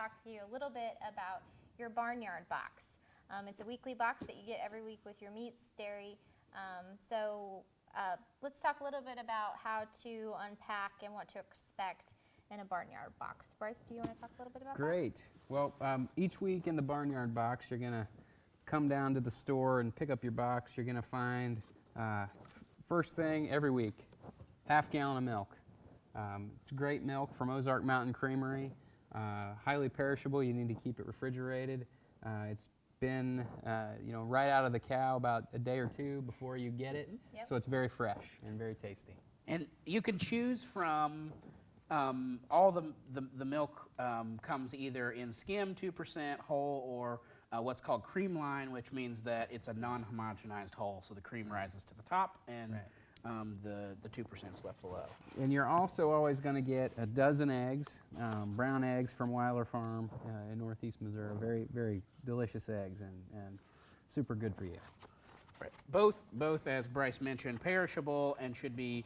talk to you a little bit about your Barnyard box. It's a weekly box that you get every week with your meats, dairy. Let's talk a little bit about how to unpack and what to expect in a Barnyard box. Bryce, do you want to talk a little bit about that? Great. Well, each week in the Barnyard box, you're going to come down to the store and pick up your box. You're going to find, first thing every week, half-gallon of milk. It's great milk from Ozark Mountain Creamery. Highly perishable. You need to keep it refrigerated. It's been right out of the cow about a day or two before you get it. Yep. So it's very fresh and very tasty. And you can choose from all the milk comes either in skim 2% whole or what's called cream line, which means that it's a non-homogenized whole. So the cream rises to the top and the 2% is left below. And you're also always going to get a dozen eggs, brown eggs from Weiler Farm in northeast Missouri. Very, very delicious eggs and super good for you. Right. Both, as Bryce mentioned, perishable and should be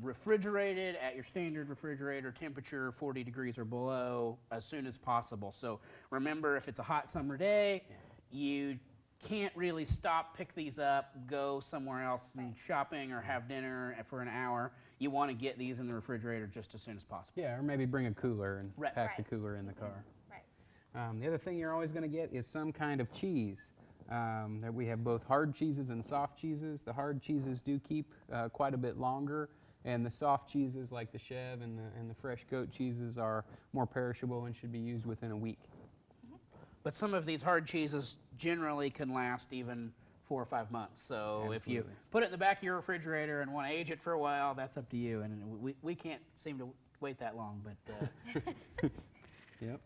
refrigerated at your standard refrigerator temperature, 40 degrees or below, as soon as possible. So remember, if it's a hot summer day, you can't really stop, pick these up, go somewhere else and shopping or have dinner for an hour. You want to get these in the refrigerator just as soon as possible. Yeah, or maybe bring a cooler and pack the Right. cooler in the car. Right. The other thing you're always going to get is some kind of cheese. That we have both hard cheeses and soft cheeses. The hard cheeses do keep quite a bit longer, and the soft cheeses like the Chev and the fresh goat cheeses are more perishable and should be used within a week. But some of these hard cheeses generally can last even 4 or 5 months. So if you put it in the back of your refrigerator and want to age it for a while, that's up to you. And we can't seem to wait that long, but Yep.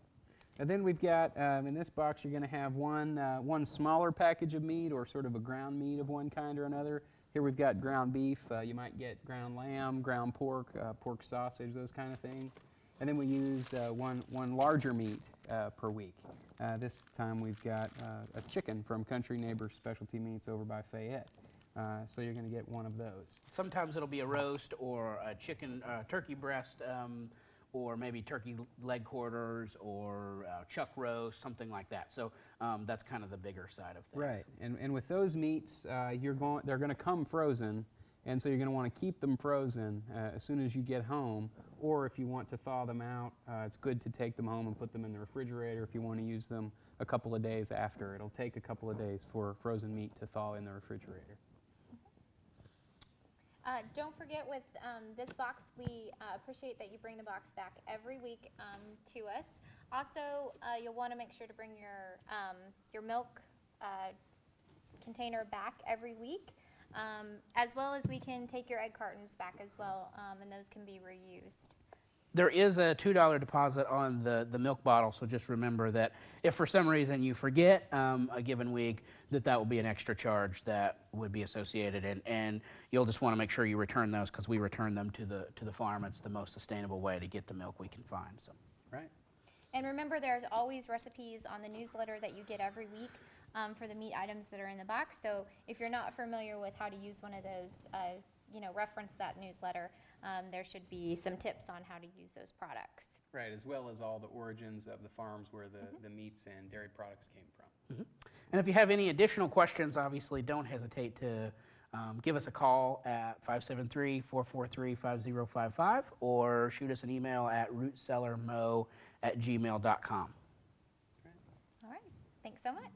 And then we've got, in this box, you're going to have one smaller package of meat or sort of a ground meat of one kind or another. Here we've got ground beef. You might get ground lamb, ground pork, pork sausage, those kind of things. And then we use one larger meat per week. This time we've got a chicken from Country Neighbor Specialty Meats over by Fayette. So you're going to get one of those. sometimes it'll be a roast or a turkey breast, or maybe turkey leg quarters or chuck roast, something like that. So that's kind of the bigger side of things. Right, and with those meats, they're going to come frozen, and so you're going to want to keep them frozen as soon as you get home, or if you want to thaw them out, it's good to take them home and put them in the refrigerator if you want to use them a couple of days after. It'll take a couple of days for frozen meat to thaw in the refrigerator. Don't forget with this box, we appreciate that you bring the box back every week to us. Also, you'll want to make sure to bring your milk container back every week, as well as we can take your egg cartons back as well, and those can be reused. There is a $2 deposit on the milk bottle, so just remember that if for some reason you forget a given week, that will be an extra charge that would be associated, and you'll just want to make sure you return those because we return them to the farm. It's the most sustainable way to get the milk we can find. So. Right. And remember, there's always recipes on the newsletter that you get every week for the meat items that are in the box. So if you're not familiar with how to use one of those, reference that newsletter. There should be some tips on how to use those products. Right, as well as all the origins of the farms where the meats and dairy products came from. Mm-hmm. And if you have any additional questions, obviously don't hesitate to give us a call at 573-443-5055 or shoot us an email at rootcellarmo@gmail.com. All right, thanks so much.